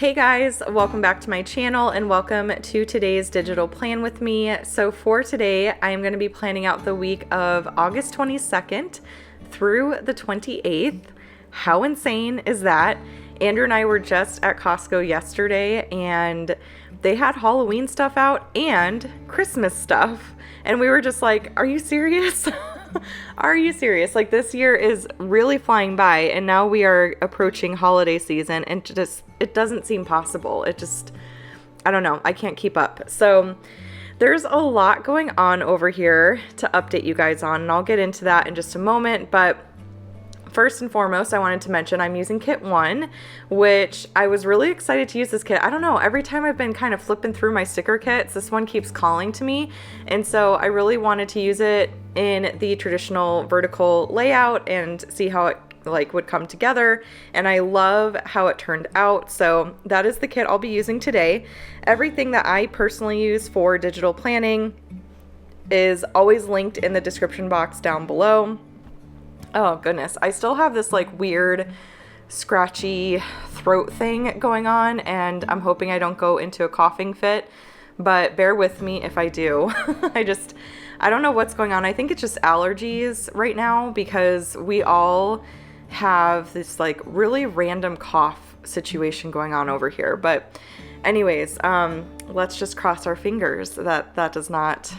Hey guys, welcome back to my channel and welcome to today's digital plan with me. So for today, I'm going to be planning out the week of August 22nd through the 28th. How insane is that? Andrew and I were just at Costco yesterday and they had Halloween stuff out and Christmas stuff. And we were just like, are you serious? Are you serious? Like, this year is really flying by and now we are approaching holiday season and it doesn't seem possible. I don't know. I can't keep up. So there's a lot going on over here to update you guys on, and I'll get into that in just a moment. But first and foremost, I wanted to mention I'm using kit 1, which I was really excited to use this kit. I don't know, every time I've been kind of flipping through my sticker kits, this one keeps calling to me. And so I really wanted to use it in the traditional vertical layout and see how it would come together. And I love how it turned out. So that is the kit I'll be using today. Everything that I personally use for digital planning is always linked in the description box down below. Oh goodness, I still have this weird scratchy throat thing going on and I'm hoping I don't go into a coughing fit, but bear with me if I do. I don't know what's going on. I think it's just allergies right now because we all have this really random cough situation going on over here. But anyways, let's just cross our fingers that does not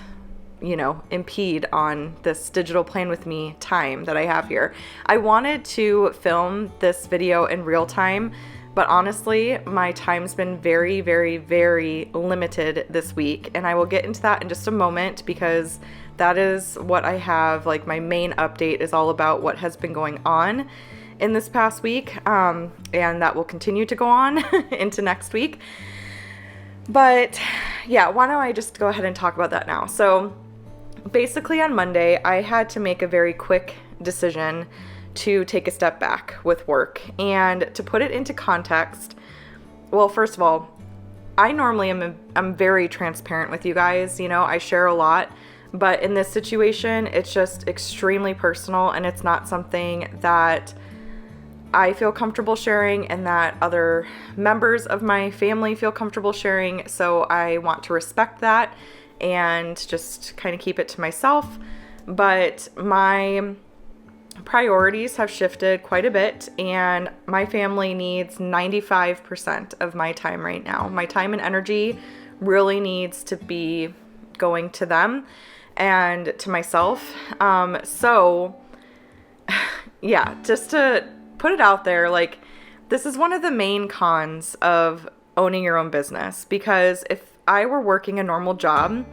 impede on this digital plan with me time that I have here. I wanted to film this video in real time, but honestly, my time's been very, very, very limited this week. And I will get into that in just a moment because that is what I have. My main update is all about what has been going on in this past week. And that will continue to go on into next week. But yeah, why don't I just go ahead and talk about that now? So basically on Monday, I had to make a very quick decision to take a step back with work. And to put it into context, well, first of all, I normally I'm very transparent with you guys. I share a lot, but in this situation, it's just extremely personal and it's not something that I feel comfortable sharing and that other members of my family feel comfortable sharing. So I want to respect that and just kind of keep it to myself. But my priorities have shifted quite a bit and my family needs 95% of my time right now. My time and energy really needs to be going to them and to myself. So yeah, just to put it out there, this is one of the main cons of owning your own business, because if I were working a normal job,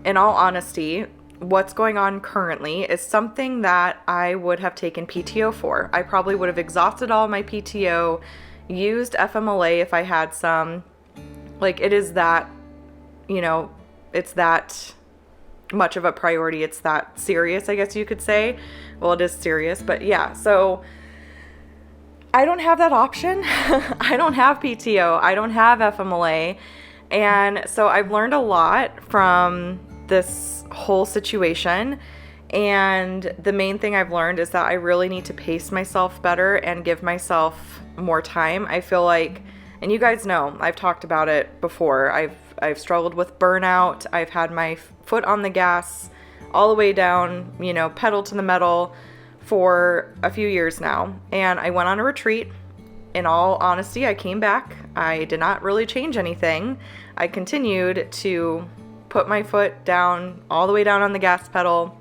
in all honesty, what's going on currently is something that I would have taken PTO for. I probably would have exhausted all my PTO, used FMLA if I had some. It is that, it's that much of a priority. It's that serious, I guess you could say. Well, it is serious, but yeah. So I don't have that option. I don't have PTO. I don't have FMLA. And so I've learned a lot from this whole situation. And the main thing I've learned is that I really need to pace myself better and give myself more time. I feel like, and you guys know, I've talked about it before. I've struggled with burnout. I've had my foot on the gas all the way down, pedal to the metal for a few years now. And I went on a retreat. In all honesty, I came back. I did not really change anything. I continued to put my foot down, all the way down on the gas pedal.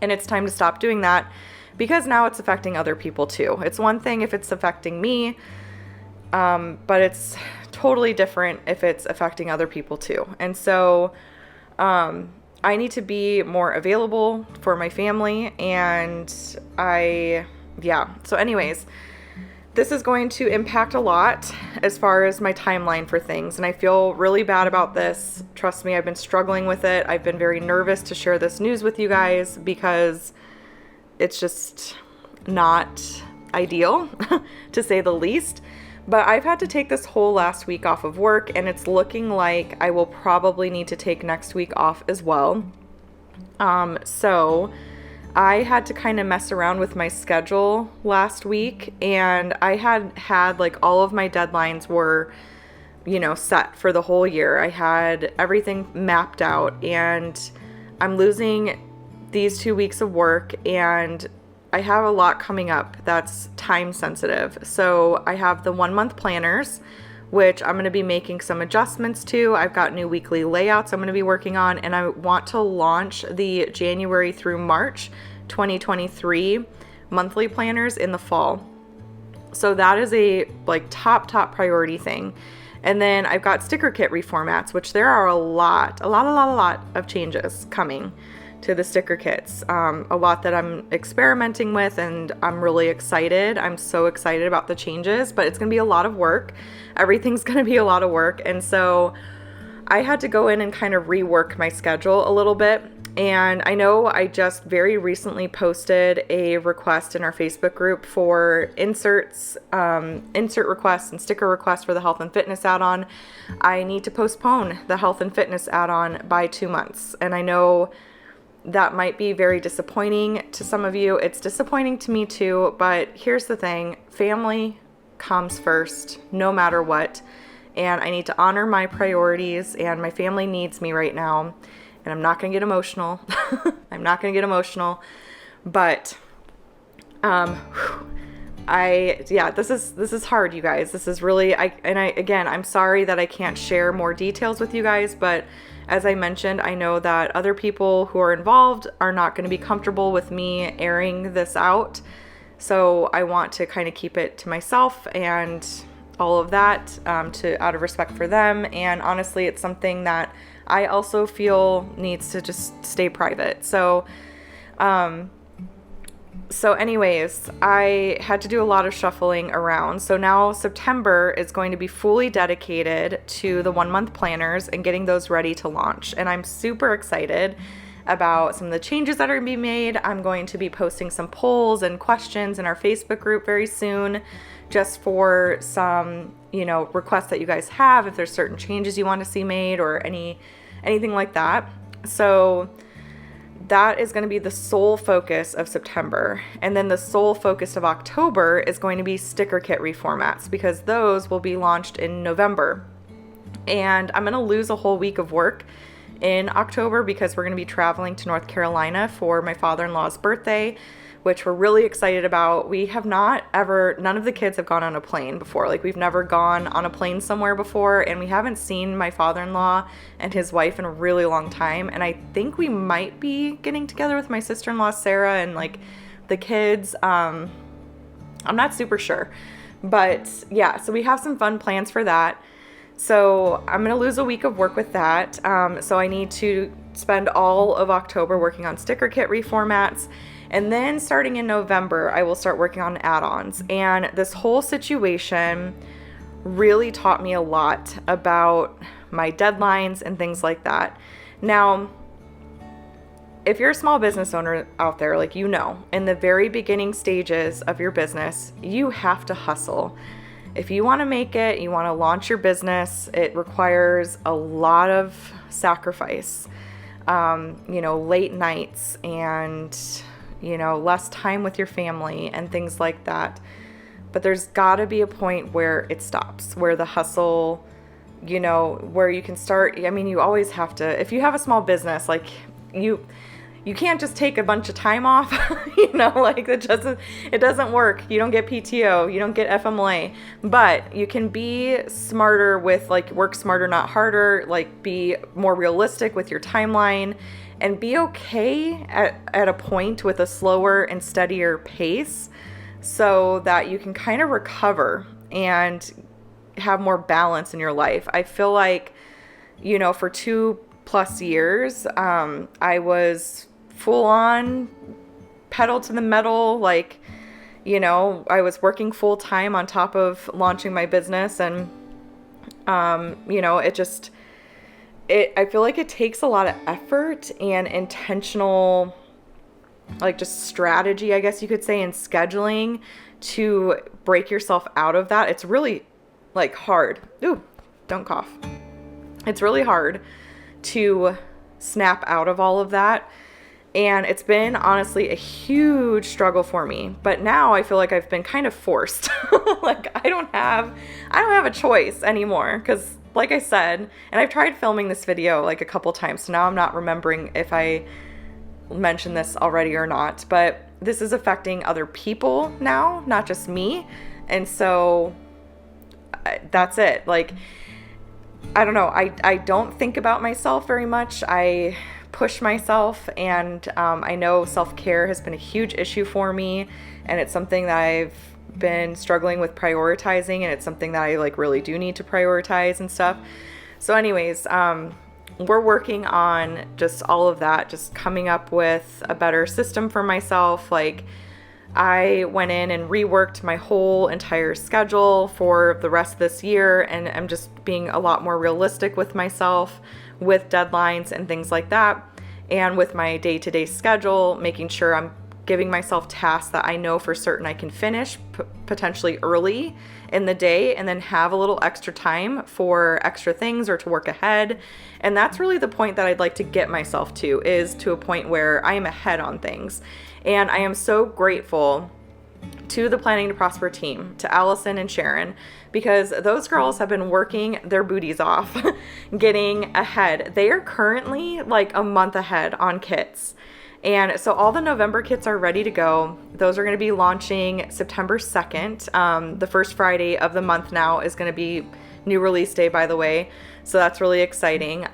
And it's time to stop doing that because now it's affecting other people too. It's one thing if it's affecting me, but it's totally different if it's affecting other people too. And so I need to be more available for my family. And so anyways, this is going to impact a lot as far as my timeline for things. And I feel really bad about this. Trust me, I've been struggling with it. I've been very nervous to share this news with you guys because it's just not ideal to say the least. But I've had to take this whole last week off of work and it's looking like I will probably need to take next week off as well. So I had to kind of mess around with my schedule last week, and I had all of my deadlines were set for the whole year. I had everything mapped out, and I'm losing these 2 weeks of work, and I have a lot coming up that's time sensitive. So I have the 1-month planners, which I'm going to be making some adjustments to. I've got new weekly layouts I'm going to be working on, and I want to launch the January through March 2023 monthly planners in the fall. So that is a top priority thing. And then I've got sticker kit reformats, which there are a lot of changes coming to the sticker kits. A lot that I'm experimenting with, and I'm really excited. I'm so excited about the changes, but it's going to be a lot of work. Everything's going to be a lot of work. And so I had to go in and kind of rework my schedule a little bit. And I know I just very recently posted a request in our Facebook group for insert requests and sticker requests for the health and fitness add-on. I need to postpone the health and fitness add-on by 2 months. And I know that might be very disappointing to some of you. It's disappointing to me too, but here's the thing. Family comes first, no matter what. And I need to honor my priorities, and my family needs me right now. And I'm not going to get emotional. I'm not going to get emotional, but, this is hard, you guys. This is really, I'm sorry that I can't share more details with you guys, but as I mentioned, I know that other people who are involved are not going to be comfortable with me airing this out. So I want to kind of keep it to myself and all of that, out of respect for them. And honestly, it's something that I also feel needs to just stay private. So anyways, I had to do a lot of shuffling around. So now September is going to be fully dedicated to the 1-month planners and getting those ready to launch. And I'm super excited about some of the changes that are going to be made. I'm going to be posting some polls and questions in our Facebook group very soon, just for some, requests that you guys have, if there's certain changes you want to see made or anything like that. So that is going to be the sole focus of September. And then the sole focus of October is going to be sticker kit reformats, because those will be launched in November. And I'm going to lose a whole week of work in October because we're going to be traveling to North Carolina for my father-in-law's birthday, which we're really excited about. We have none of the kids have gone on a plane before. We've never gone on a plane somewhere before, and we haven't seen my father-in-law and his wife in a really long time. And I think we might be getting together with my sister-in-law, Sarah, and the kids. I'm not super sure, but yeah, so we have some fun plans for that. So I'm going to lose a week of work with that. So I need to spend all of October working on sticker kit reformats. And then starting in November, I will start working on add-ons. And this whole situation really taught me a lot about my deadlines and things like that. Now, if you're a small business owner out there, in the very beginning stages of your business, you have to hustle. If you want to make it, you want to launch your business, it requires a lot of sacrifice, late nights and less time with your family and things like that. But there's got to be a point where it stops, where the hustle, where you can start. You always have to, if you have a small business, you can't just take a bunch of time off, it doesn't work. You don't get PTO, you don't get FMLA, but you can be smarter with work smarter, not harder, be more realistic with your timeline, and be okay at a point with a slower and steadier pace so that you can kind of recover and have more balance in your life. I feel like, for 2+ years, I was full on pedal to the metal. I was working full time on top of launching my business. And, I feel like it takes a lot of effort and intentional, just strategy, I guess you could say, and scheduling to break yourself out of that. It's really hard. Ooh, don't cough. It's really hard to snap out of all of that. And it's been honestly a huge struggle for me. But now I feel like I've been kind of forced. I don't have a choice anymore, because like I said, and I've tried filming this video like a couple times, so now I'm not remembering if I mentioned this already or not, but this is affecting other people now, not just me. And so that's it. Like, I don't know. I don't think about myself very much. I push myself, and I know self-care has been a huge issue for me, and it's something that I've been struggling with prioritizing, and it's something that I like really do need to prioritize and stuff. So anyways, we're working on just all of that, just coming up with a better system for myself. Like, I went in and reworked my whole entire schedule for the rest of this year, and I'm just being a lot more realistic with myself, with deadlines and things like that, and with my day-to-day schedule, making sure I'm giving myself tasks that I know for certain I can finish potentially early in the day, and then have a little extra time for extra things or to work ahead. And that's really the point that I'd like to get myself to, is to a point where I am ahead on things. And I am so grateful to the Planning to Prosper team, to Allison and Sharon, because those girls have been working their booties off, getting ahead. They are currently like a month ahead on kits. And so all the November kits are ready to go. Those are going to be launching September 2nd. The first Friday of the month now is going to be new release day, by the way. So that's really exciting.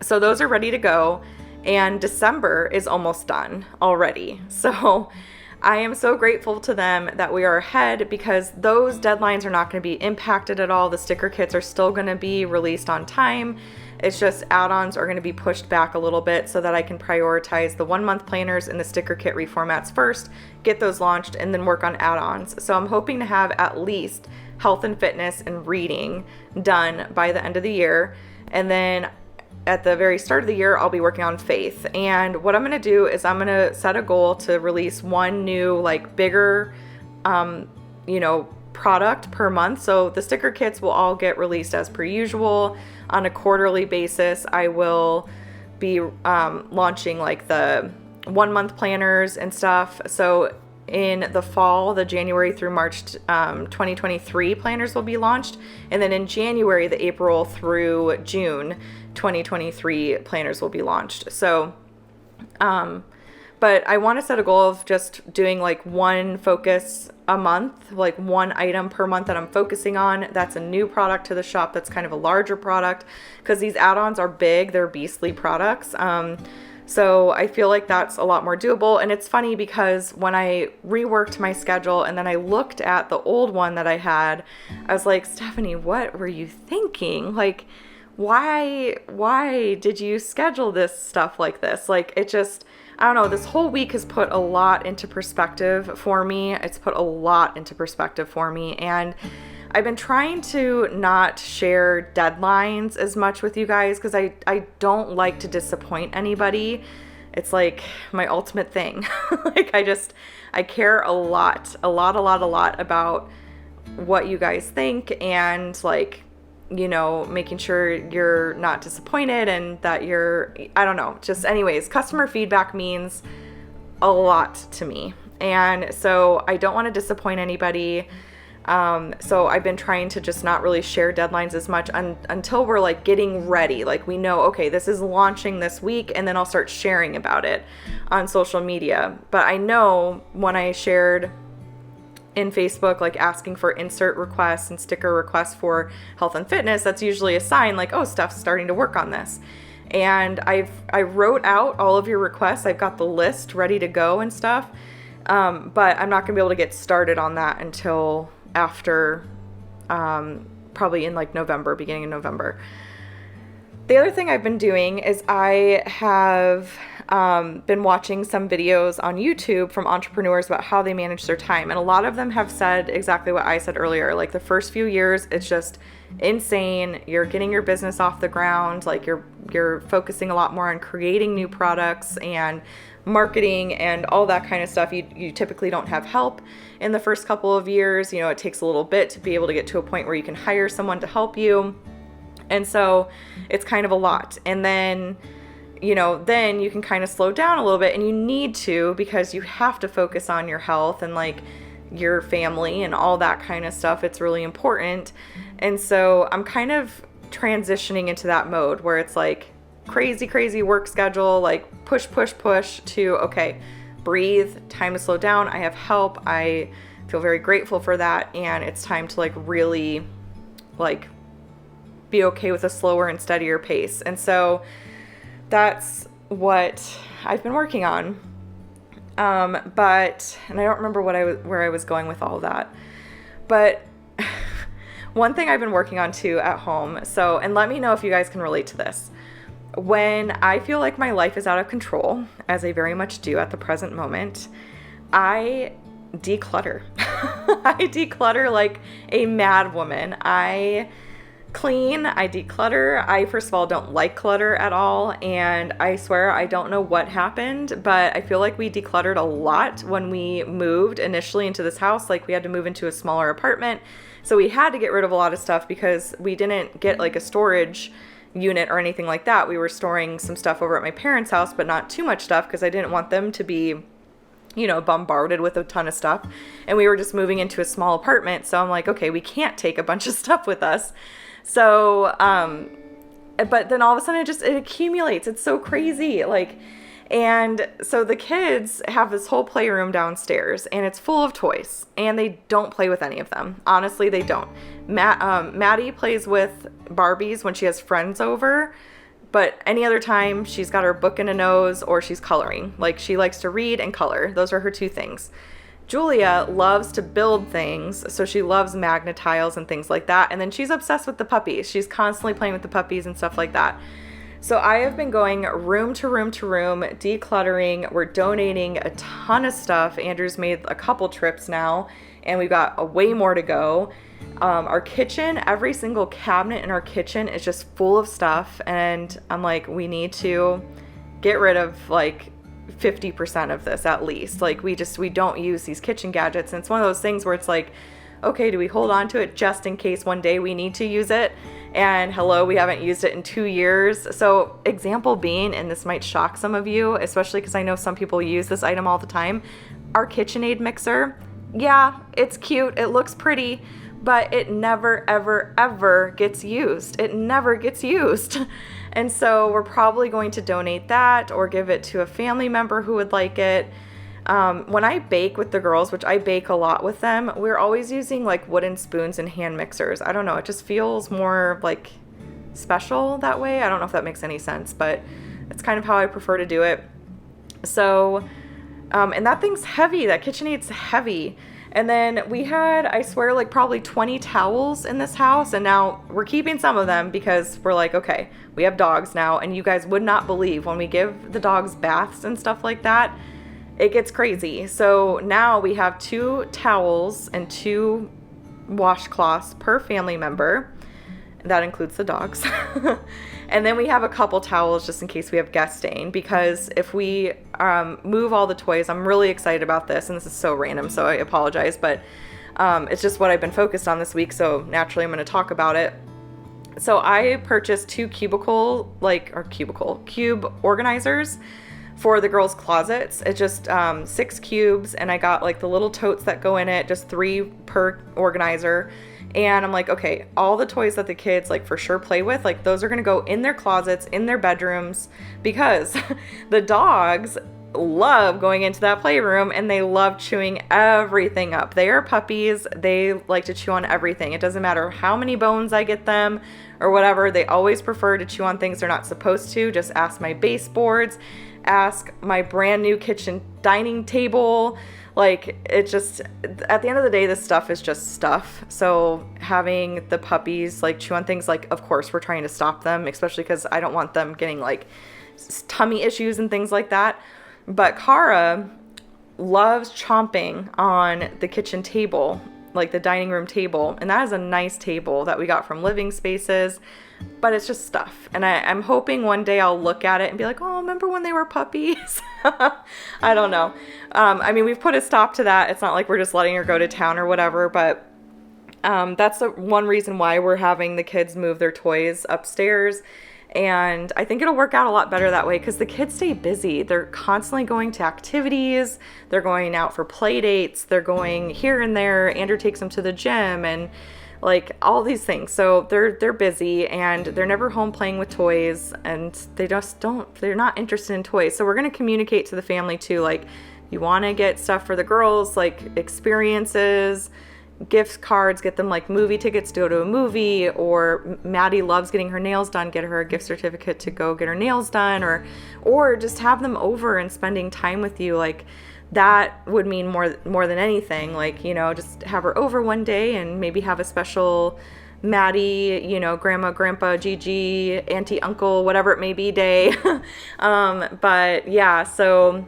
So those are ready to go. And December is almost done already. So I am so grateful to them that we are ahead, because those deadlines are not going to be impacted at all. The sticker kits are still going to be released on time. It's just add-ons are going to be pushed back a little bit so that I can prioritize the 1-month planners and the sticker kit reformats first, get those launched, and then work on add-ons. So I'm hoping to have at least health and fitness and reading done by the end of the year. And then at the very start of the year, I'll be working on faith. And what I'm going to do is I'm going to set a goal to release one new, like, bigger, product per month. So the sticker kits will all get released as per usual. On a quarterly basis, I will be launching like the 1-month planners and stuff. So in the fall, the January through March 2023 planners will be launched. And then in January, the April through June 2023 planners will be launched. So, but I want to set a goal of just doing like one focus a month, like one item per month that I'm focusing on. That's a new product to the shop. That's kind of a larger product, because these add-ons are big. They're beastly products. So I feel like that's a lot more doable. And it's funny because when I reworked my schedule and then I looked at the old one that I had, I was like, Stephanie, what were you thinking? Like, why did you schedule this stuff like this? Like, it just, I don't know, this whole week has put a lot into perspective for me. It's put a lot into perspective for me. And I've been trying to not share deadlines as much with you guys, because I don't like to disappoint anybody. It's like my ultimate thing. Like, I care a lot about what you guys think, and like, making sure you're not disappointed and that I don't know, just anyways, customer feedback means a lot to me. And so I don't want to disappoint anybody. So I've been trying to just not really share deadlines as much until we're like getting ready. Like, we know, okay, this is launching this week, and then I'll start sharing about it on social media. But I know when I shared in Facebook, like asking for insert requests and sticker requests for health and fitness, that's usually a sign like, oh, Steph's starting to work on this. And I wrote out all of your requests. I've got the list ready to go and stuff. But I'm not gonna be able to get started on that until after, probably in like November, beginning of November. The other thing I've been doing is I have been watching some videos on YouTube from entrepreneurs about how they manage their time. And a lot of them have said exactly what I said earlier. Like, the first few years, it's just insane. You're getting your business off the ground. Like, you're focusing a lot more on creating new products and marketing and all that kind of stuff. You typically don't have help in the first couple of years. It takes a little bit to be able to get to a point where you can hire someone to help you. And so it's kind of a lot. And then, then you can kind of slow down a little bit, and you need to, because you have to focus on your health and like your family and all that kind of stuff. It's really important. And so I'm kind of transitioning into that mode where it's like crazy work schedule, like push to, okay, breathe, time to slow down. I have help. I feel very grateful for that. And it's time to like really like be okay with a slower and steadier pace. And so that's what I've been working on. And I don't remember where I was going with all of that, but one thing I've been working on too at home. So, and let me know if you guys can relate to this. When I feel like my life is out of control, as I very much do at the present moment, I declutter. I declutter like a mad woman. I clean, I declutter. I, first of all, don't like clutter at all. And I swear I don't know what happened, but I feel like we decluttered a lot when we moved initially into this house. Like we had to move into a smaller apartment. So we had to get rid of a lot of stuff because we didn't get like a storage unit or anything like that. We were storing some stuff over at my parents' house, but not too much stuff because I didn't want them to be, you know, bombarded with a ton of stuff. And we were just moving into a small apartment. So I'm like, okay, we can't take a bunch of stuff with us. So, but then all of a sudden it accumulates. It's so crazy. Like, and so the kids have this whole playroom downstairs and it's full of toys and they don't play with any of them. Honestly, they don't. Maddie plays with Barbies when she has friends over, but any other time she's got her book in a nose or she's coloring. Like she likes to read and color. Those are her two things. Julia loves to build things, so she loves magnet tiles and things like that. And then she's obsessed with the puppies. She's constantly playing with the puppies and stuff like that. So I have been going room to room, decluttering. We're donating a ton of stuff. Andrew's made a couple trips now, and we've got a way more to go. Our kitchen, every single cabinet in our kitchen is just full of stuff. And I'm like, we need to get rid of like 50% of this at least. Like we don't use these kitchen gadgets. And it's one of those things where it's like, okay, do we hold on to it just in case one day we need to use it? And hello, we haven't used it in 2 years. So example being, and this might shock some of you, especially because I know some people use this item all the time, our KitchenAid mixer. Yeah, it's cute. It looks pretty, but it never, ever gets used. It never gets used. And so we're probably going to donate that or give it to a family member who would like it. When I bake with the girls, which I bake a lot with them, we're always using like wooden spoons and hand mixers. I don't know. It just feels more like special that way. I don't know if that makes any sense, but it's kind of how I prefer to do it. So, and that thing's heavy. That KitchenAid's heavy. And then we had, I swear, like probably 20 towels in this house. And now we're keeping some of them because we're like, okay, we have dogs now. And you guys would not believe when we give the dogs baths and stuff like that, it gets crazy. So now we have 2 towels and 2 washcloths per family member. That includes the dogs. And then we have a couple towels just in case we have guests staying, because if we move all the toys, I'm really excited about this, and this is so random, so I apologize, but it's just what I've been focused on this week, so naturally I'm going to talk about it. So I purchased 2 cube organizers for the girls' closets. It's just 6 cubes, and I got like the little totes that go in it, just 3 per organizer. And I'm like, okay, all the toys that the kids like for sure play with, like those are going to go in their closets, in their bedrooms, because the dogs love going into that playroom and they love chewing everything up. They are puppies. They like to chew on everything. It doesn't matter how many bones I get them or whatever. They always prefer to chew on things they're not supposed to. Just ask my baseboards, ask my brand new kitchen dining table. Like, it just, at the end of the day, this stuff is just stuff. So having the puppies like chew on things, like, of course we're trying to stop them, especially because I don't want them getting like tummy issues and things like that. But Kara loves chomping on the kitchen table, like the dining room table. And that is a nice table that we got from Living Spaces, but it's just stuff. And I'm hoping one day I'll look at it and be like, oh, remember when they were puppies? I don't know. I mean, we've put a stop to that. It's not like we're just letting her go to town or whatever, but that's the one reason why we're having the kids move their toys upstairs. And I think it'll work out a lot better that way because the kids stay busy. They're constantly going to activities. They're going out for play dates. They're going here and there. Andrew takes them to the gym and like all these things. So they're busy and they're never home playing with toys, and they're not interested in toys. So we're going to communicate to the family too, like, you want to get stuff for the girls, like experiences, gift cards, get them like movie tickets to go to a movie, or Maddie loves getting her nails done, get her a gift certificate to go get her nails done, or just have them over and spending time with you. Like, that would mean more than anything. Like, you know, just have her over one day and maybe have a special Maddie, you know, grandma, grandpa, Gigi, auntie, uncle, whatever it may be day. But yeah, so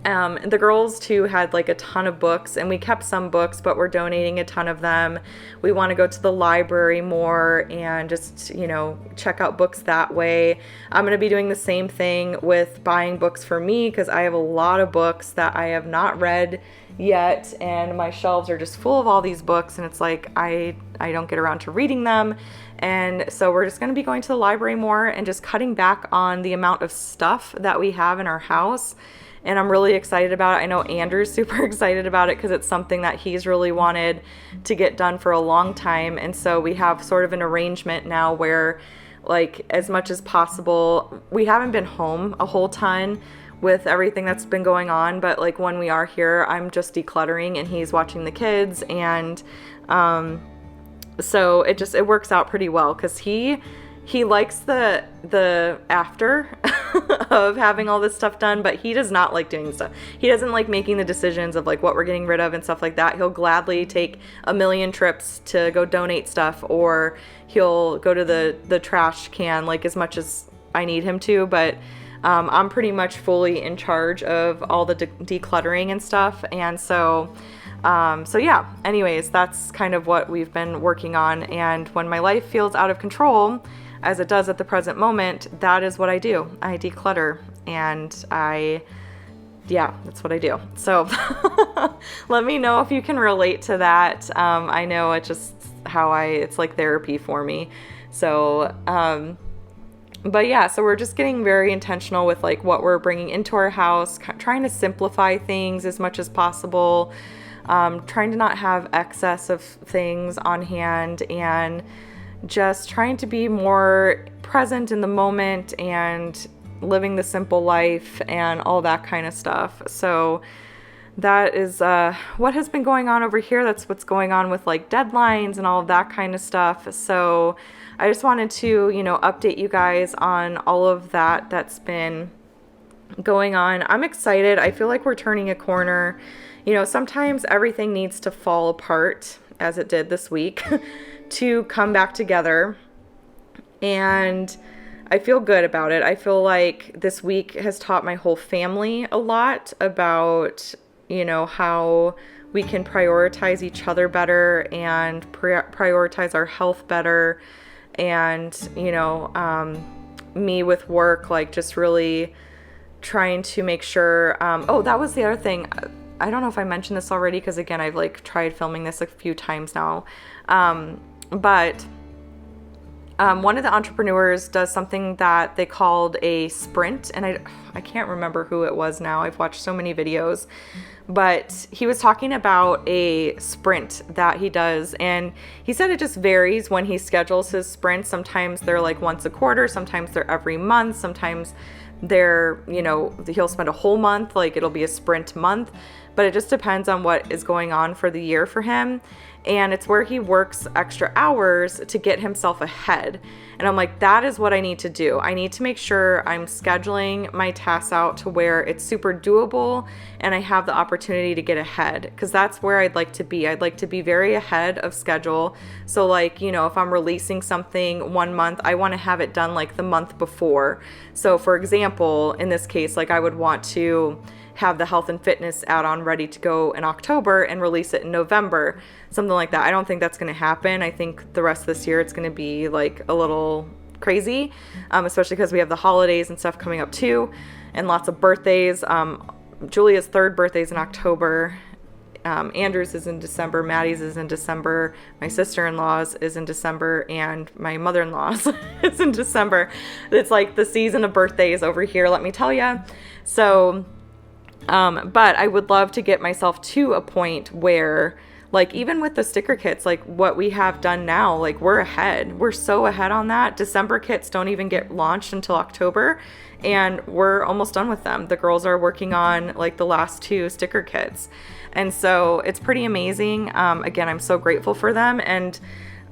the girls too had like a ton of books, and we kept some books, but we're donating a ton of them. We want to go to the library more and just, you know, check out books that way. I'm going to be doing the same thing with buying books for me, because I have a lot of books that I have not read yet, and my shelves are just full of all these books, and it's like I don't get around to reading them. And so we're just going to be going to the library more and just cutting back on the amount of stuff that we have in our house. And I'm really excited about it. I know Andrew's super excited about it because it's something that he's really wanted to get done for a long time. And so we have sort of an arrangement now where, like, as much as possible, we haven't been home a whole ton with everything that's been going on, but like when we are here, I'm just decluttering and he's watching the kids. And so it works out pretty well because he likes the after of having all this stuff done, but he does not like doing stuff. He doesn't like making the decisions of like what we're getting rid of and stuff like that. He'll gladly take a million trips to go donate stuff, or he'll go to the trash can like as much as I need him to, but I'm pretty much fully in charge of all the decluttering and stuff. And so yeah, anyways, that's kind of what we've been working on. And when my life feels out of control, as it does at the present moment, that is what I do. I declutter, and that's what I do. So let me know if you can relate to that. I know it's just it's like therapy for me. So, but yeah, so we're just getting very intentional with like what we're bringing into our house, trying to simplify things as much as possible, trying to not have excess of things on hand, and just trying to be more present in the moment and living the simple life and all that kind of stuff. So that is what has been going on over here. That's what's going on with like deadlines and all of that kind of stuff. So I just wanted to, you know, update you guys on all of that's been going on. I'm excited. I feel like we're turning a corner. You know, sometimes everything needs to fall apart, as it did this week, to come back together. And I feel good about it. I feel like this week has taught my whole family a lot about, you know, how we can prioritize each other better and prioritize our health better. And, you know, me with work, like just really trying to make sure, that was the other thing. I don't know if I mentioned this already, because again, I've like tried filming this a few times now. But one of the entrepreneurs does something that they called a sprint, and I can't remember who it was now. I've watched so many videos, but he was talking about a sprint that he does, and he said it just varies when he schedules his sprints. Sometimes they're like once a quarter, sometimes they're every month, sometimes they're, you know, he'll spend a whole month, like it'll be a sprint month, but it just depends on what is going on for the year for him. And it's where he works extra hours to get himself ahead. And I'm like, that is what I need to do. I need to make sure I'm scheduling my tasks out to where it's super doable and I have the opportunity to get ahead, because that's where I'd like to be. I'd like to be very ahead of schedule. So like, you know, if I'm releasing something 1 month, I want to have it done like the month before. So for example, in this case, like I would want to have the health and fitness add-on ready to go in October and release it in November, something like that. I don't think that's going to happen. I think the rest of this year it's going to be like a little crazy, especially because we have the holidays and stuff coming up too, and lots of birthdays. Julia's third birthday is in October, Andrew's is in December, Maddie's is in December, my sister-in-law's is in December, and my mother-in-law's is in December. It's like the season of birthdays over here, let me tell you. So, but I would love to get myself to a point where, like, even with the sticker kits, like what we have done now, like we're ahead. We're so ahead on that. December kits don't even get launched until October, and we're almost done with them. The girls are working on like the last 2 sticker kits. And so it's pretty amazing. Again, I'm so grateful for them. And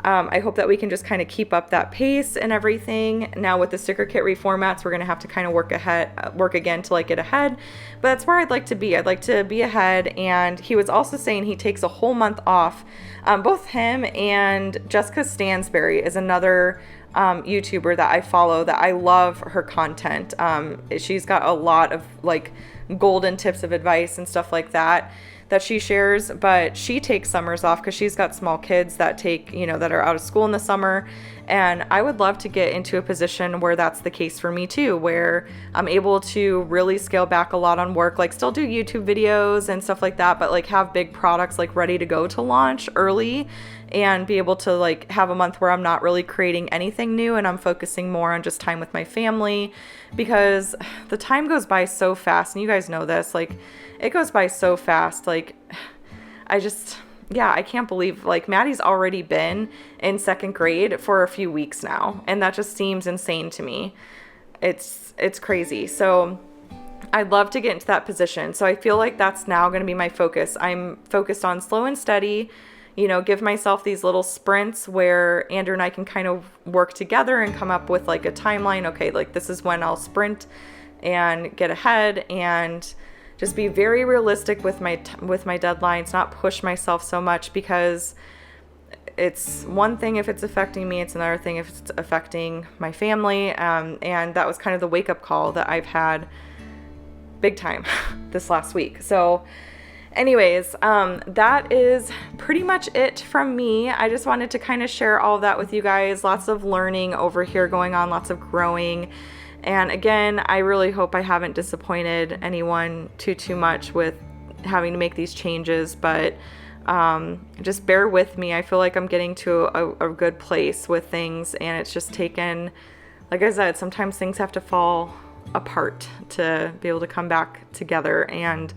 I hope that we can just kind of keep up that pace and everything. Now with the sticker kit reformats, we're going to have to kind of work again to like get ahead. But that's where I'd like to be. I'd like to be ahead. And he was also saying he takes a whole month off. Both him and Jessica Stansberry is another YouTuber that I follow, that I love her content. She's got a lot of like golden tips of advice and stuff like that she shares, but she takes summers off because she's got small kids that that are out of school in the summer. And I would love to get into a position where that's the case for me too, where I'm able to really scale back a lot on work, like still do YouTube videos and stuff like that, but like have big products like ready to go to launch early, and be able to like have a month where I'm not really creating anything new and I'm focusing more on just time with my family, because the time goes by so fast. And you guys know this, like it goes by so fast. Like I can't believe like Maddie's already been in 2nd grade for a few weeks now. And that just seems insane to me. It's crazy. So I'd love to get into that position. So I feel like that's now going to be my focus. I'm focused on slow and steady, give myself these little sprints where Andrew and I can kind of work together and come up with like a timeline. Okay, like this is when I'll sprint and get ahead, and just be very realistic with my deadlines, not push myself so much, because it's one thing if it's affecting me, it's another thing if it's affecting my family. And that was kind of the wake-up call that I've had big time this last week. So anyways, that is pretty much it from me. I just wanted to kind of share all of that with you guys. Lots of learning over here going on, lots of growing. And again, I really hope I haven't disappointed anyone too much with having to make these changes, but just bear with me. I feel like I'm getting to a good place with things, and it's just taken, like I said, sometimes things have to fall apart to be able to come back together. And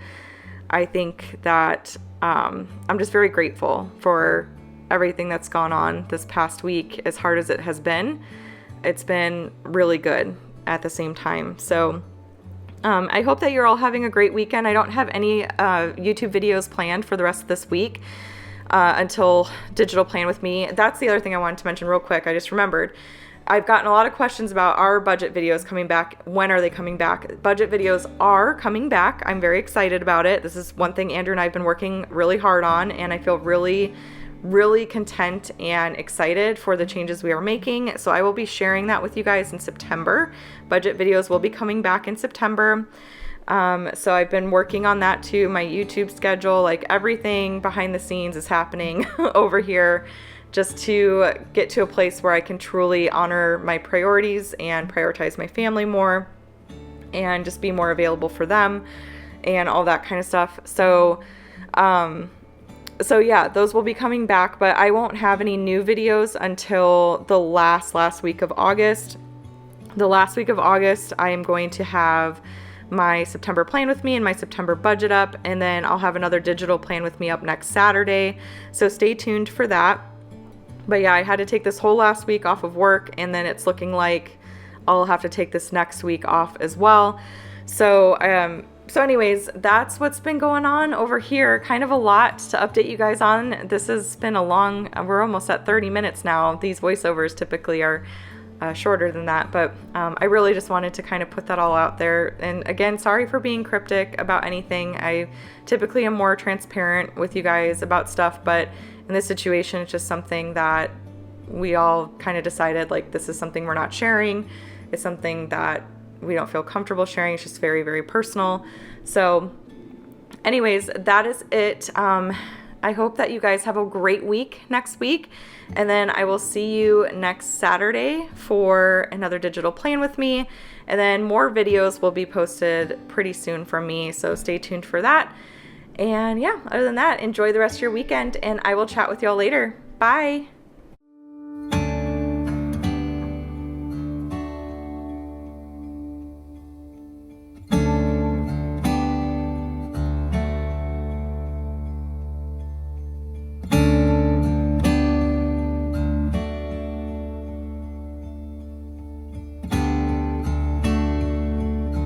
I think that I'm just very grateful for everything that's gone on this past week. As hard as it has been, it's been really good at the same time. So I hope that you're all having a great weekend. I don't have any YouTube videos planned for the rest of this week until Digital Plan with Me. That's the other thing I wanted to mention real quick. I just remembered. I've gotten a lot of questions about our budget videos coming back. When are they coming back? Budget videos are coming back. I'm very excited about it. This is one thing Andrew and I have been working really hard on, and I feel really content and excited for the changes we are making. So I will be sharing that with you guys in September. Budget videos will be coming back in September. So I've been working on that too. My YouTube schedule, like everything behind the scenes is happening over here, just to get to a place where I can truly honor my priorities and prioritize my family more, and just be more available for them and all that kind of stuff. So yeah, those will be coming back, but I won't have any new videos until the last week of August. The last week of August, I am going to have my September plan with me and my September budget up, and then I'll have another digital plan with me up next Saturday. So stay tuned for that. But yeah, I had to take this whole last week off of work, and then it's looking like I'll have to take this next week off as well. So anyways, that's what's been going on over here. Kind of a lot to update you guys on. This has been we're almost at 30 minutes now. These voiceovers typically are shorter than that, but I really just wanted to kind of put that all out there. And again, sorry for being cryptic about anything. I typically am more transparent with you guys about stuff, but in this situation, it's just something that we all kind of decided, like, this is something we're not sharing. It's something that we don't feel comfortable sharing. It's just very, very personal. So anyways, that is it. I hope that you guys have a great week next week. And then I will see you next Saturday for another digital plan with me. And then more videos will be posted pretty soon from me. So stay tuned for that. And yeah, other than that, enjoy the rest of your weekend, and I will chat with y'all later. Bye.